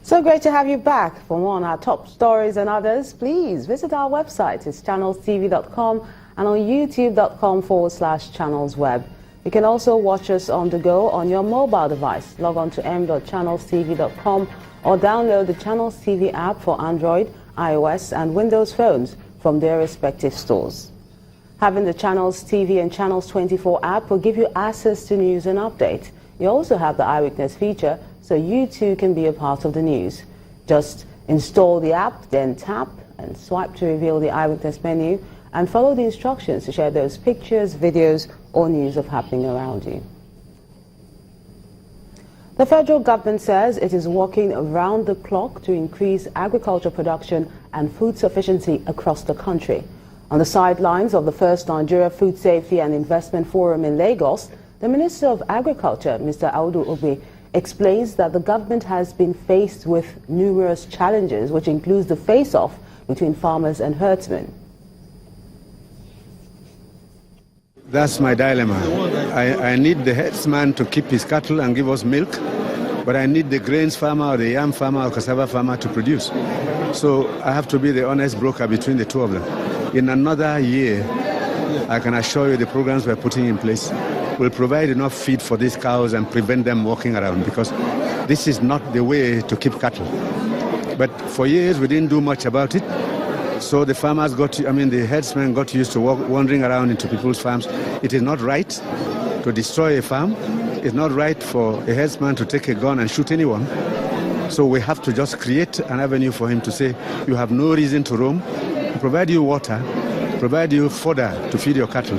So great to have you back. For more on our top stories and others, please visit our website. It's channelstv.com and on youtube.com/channelsweb. You can also watch us on the go on your mobile device. Log on to m.channelstv.com or download the Channels TV app for Android, iOS and Windows phones from their respective stores. Having the Channels TV and Channels 24 app will give you access to news and updates. You also have the Eyewitness feature, so you too can be a part of the news. Just install the app, then tap and swipe to reveal the Eyewitness menu and follow the instructions to share those pictures, videos or news of happening around you. The federal government says it is working around the clock to increase agriculture production and food sufficiency across the country. On the sidelines of the first Nigeria Food Safety and Investment Forum in Lagos, the Minister of Agriculture, Mr. Audu Ogbe, explains that the government has been faced with numerous challenges, which includes the face-off between farmers and herdsmen. That's my dilemma. I need the herdsman to keep his cattle and give us milk, but I need the grains farmer or the yam farmer or cassava farmer to produce. So I have to be the honest broker between the two of them. In another year, I can assure you the programs we're putting in place will provide enough feed for these cows and prevent them walking around, because this is not the way to keep cattle. But for years we didn't do much about it. So the farmers the herdsmen got used to wandering around into people's farms. It is not right to destroy a farm. It's not right for a herdsman to take a gun and shoot anyone. So we have to just create an avenue for him to say, you have no reason to roam, provide you water, provide you fodder to feed your cattle.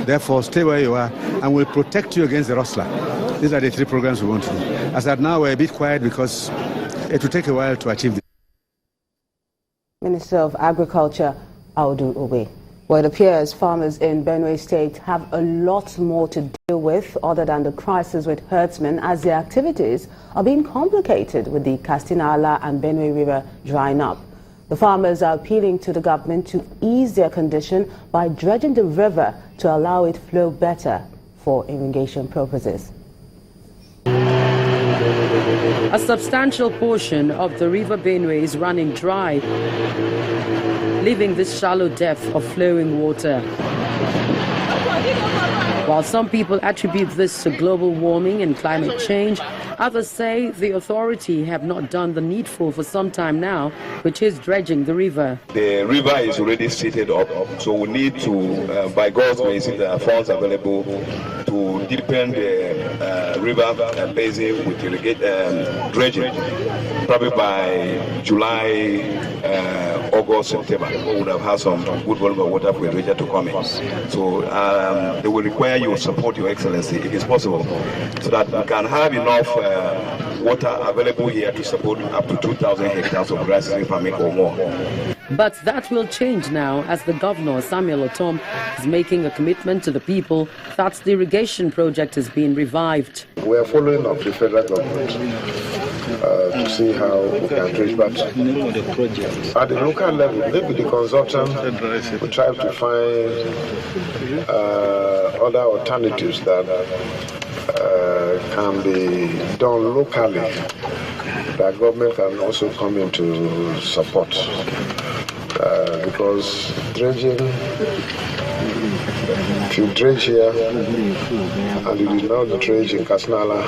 Therefore, stay where you are, and we'll protect you against the rustler. These are the three programs we want to do. As at now, we're a bit quiet because it will take a while to achieve this. Minister of Agriculture, Audu Ogbe. Well, it appears farmers in Benue State have a lot more to deal with other than the crisis with herdsmen, as their activities are being complicated with the Katsina-Ala and Benue River drying up. The farmers are appealing to the government to ease their condition by dredging the river to allow it flow better for irrigation purposes. A substantial portion of the River Benue is running dry, leaving this shallow depth of flowing water. While some people attribute this to global warming and climate change, others say the authority have not done the needful for some time now, which is dredging the river. The river is already seated up, so we need to, by God's grace, if there are funds available, to deepen the river basin with dredging. Probably by July, August, September, we would have had some good volume of water for the region to come in. So they will require your support, Your Excellency, if it's possible, so that we can have enough water available here to support up to 2,000 hectares of grass farming or more. But that will change now, as the Governor, Samuel Otom, is making a commitment to the people that the irrigation project is being revived. We are following up the federal government to see how we can dredge, but at the local level, maybe the consultant will try to find other alternatives that can be done locally, that government can also come in to support. Because dredging, if you dredge here and you did not dredge in Katsina-Ala,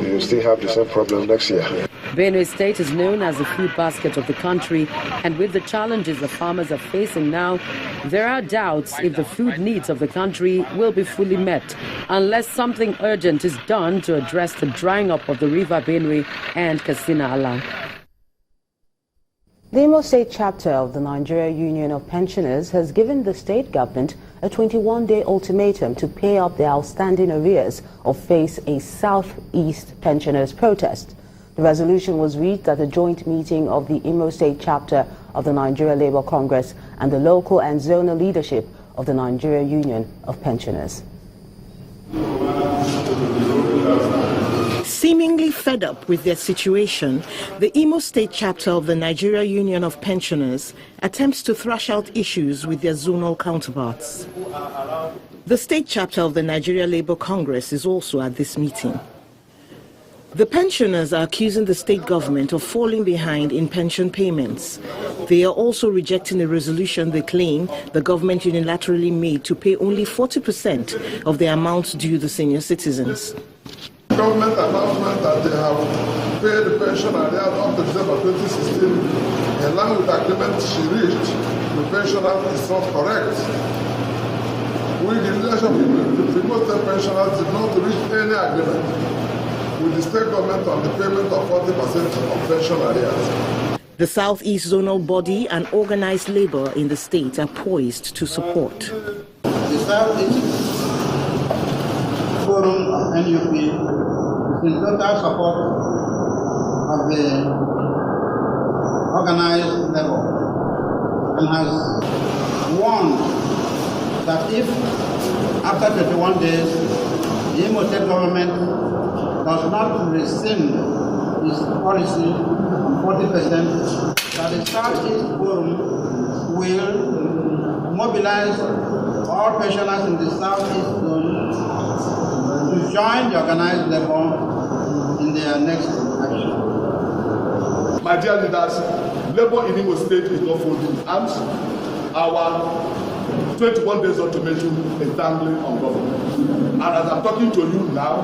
you still have the same problem next year. Benue State is known as the food basket of the country, and with the challenges the farmers are facing now, there are doubts if the food needs of the country will be fully met unless something urgent is done to address the drying up of the River Benue and Katsina-Ala. The Imo State chapter of the Nigeria Union of Pensioners has given the state government a 21-day ultimatum to pay up their outstanding arrears or face a Southeast pensioners protest. The resolution was reached at a joint meeting of the Imo State chapter of the Nigeria Labour Congress and the local and zonal leadership of the Nigeria Union of Pensioners. Seemingly fed up with their situation, the Imo State chapter of the Nigeria Union of Pensioners attempts to thrash out issues with their zonal counterparts. The state chapter of the Nigeria Labour Congress is also at this meeting. The pensioners are accusing the state government of falling behind in pension payments. They are also rejecting a resolution they claim the government unilaterally made to pay only 40% of the amounts due the senior citizens. Government announcement that they have paid the pension arrears up to December 2016 in line with the agreement she reached. The pensioner is not correct. We, the leadership of the remote pensioners, did not reach any agreement with the state government on the payment of 40% of pension arrears. The Southeast Zonal Body and organized labor in the state are poised to support. The Southeast Forum of NUP is in total support of the organized labor and has warned that if after 21 days the Imo State government does not rescind its policy on 40%, that the Southeast Forum will mobilize all pensioners in the Southeast Zone to join the organized labor in their next action. My dear leaders, labor in Imo State is not folding arms. Our 21 days ultimatum is dangling on government. And as I'm talking to you now,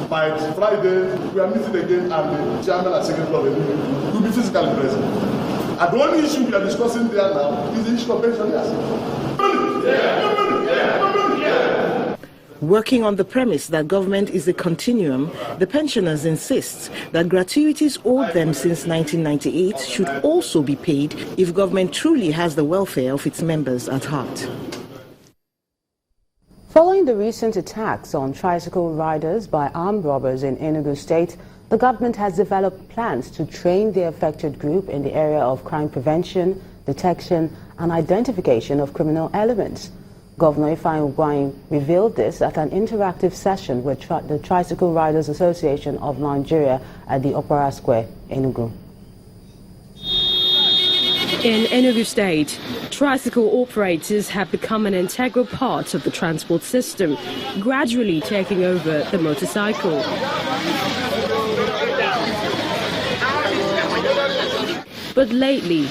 by Friday, we are meeting again, and the chairman and secretary of the union will be physically present. And the only issue we are discussing there now is the issue of pensioners. Working on the premise that government is a continuum, the pensioners insist that gratuities owed them since 1998 should also be paid if government truly has the welfare of its members at heart. Following the recent attacks on tricycle riders by armed robbers in Enugu State, the government has developed plans to train the affected group in the area of crime prevention, detection, and identification of criminal elements. Governor Ifeanyi Ugwuanyi revealed this at an interactive session with the Tricycle Riders Association of Nigeria at the Opera Square, Enugu. In Enugu State, tricycle operators have become an integral part of the transport system, gradually taking over the motorcycle. But lately,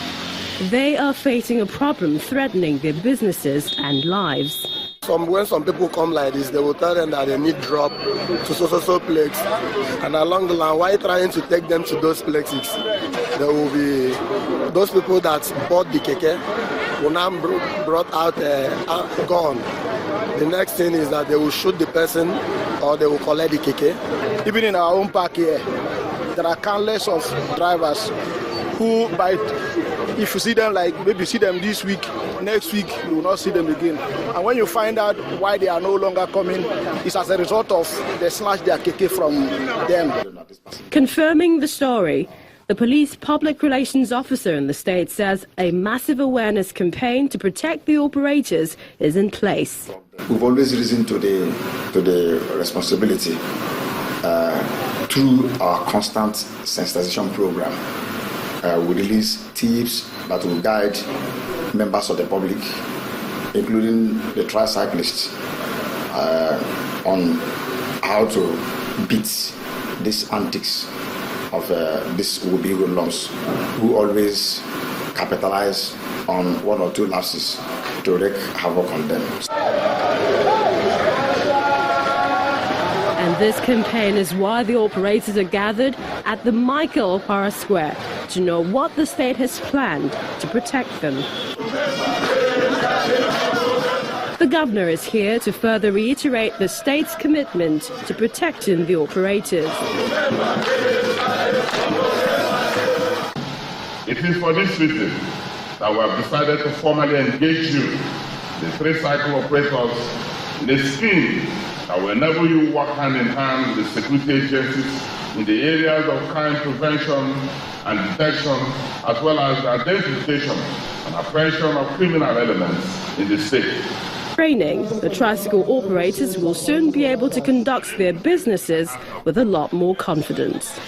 they are facing a problem threatening their businesses and lives. When some people come like this, they will tell them that they need drop to so places, and along the line, while trying to take them to those places, there will be those people that bought the keke will now brought out a gun. The next thing is that they will shoot the person or they will collect the keke. Even in our own park here, there are countless of drivers who if you see them, like maybe you see them this week, next week you will not see them again. And when you find out why they are no longer coming, it's as a result of they snatched their keke from them. Confirming the story, the police public relations officer in the state says a massive awareness campaign to protect the operators is in place. We've always risen to the responsibility through our constant sensitization program. We release tips that will guide members of the public, including the tricyclists, on how to beat these antics of these would-be hoodlums who always capitalize on one or two lapses to wreak havoc on them. And this campaign is why the operators are gathered at the Michael Opera Square to know what the state has planned to protect them. The governor is here to further reiterate the state's commitment to protecting the operators. It is for this reason that we have decided to formally engage you, the tricycle operators, in a scheme that will enable you to work hand in hand with the security agencies in the areas of crime prevention and detection, as well as the identification and apprehension of criminal elements in the state. Training, the tricycle operators will soon be able to conduct their businesses with a lot more confidence.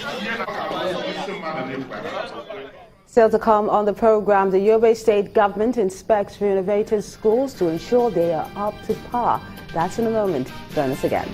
Still to come on the program, the Yobe State government inspects renovated schools to ensure they are up to par. That's in a moment. Join us again.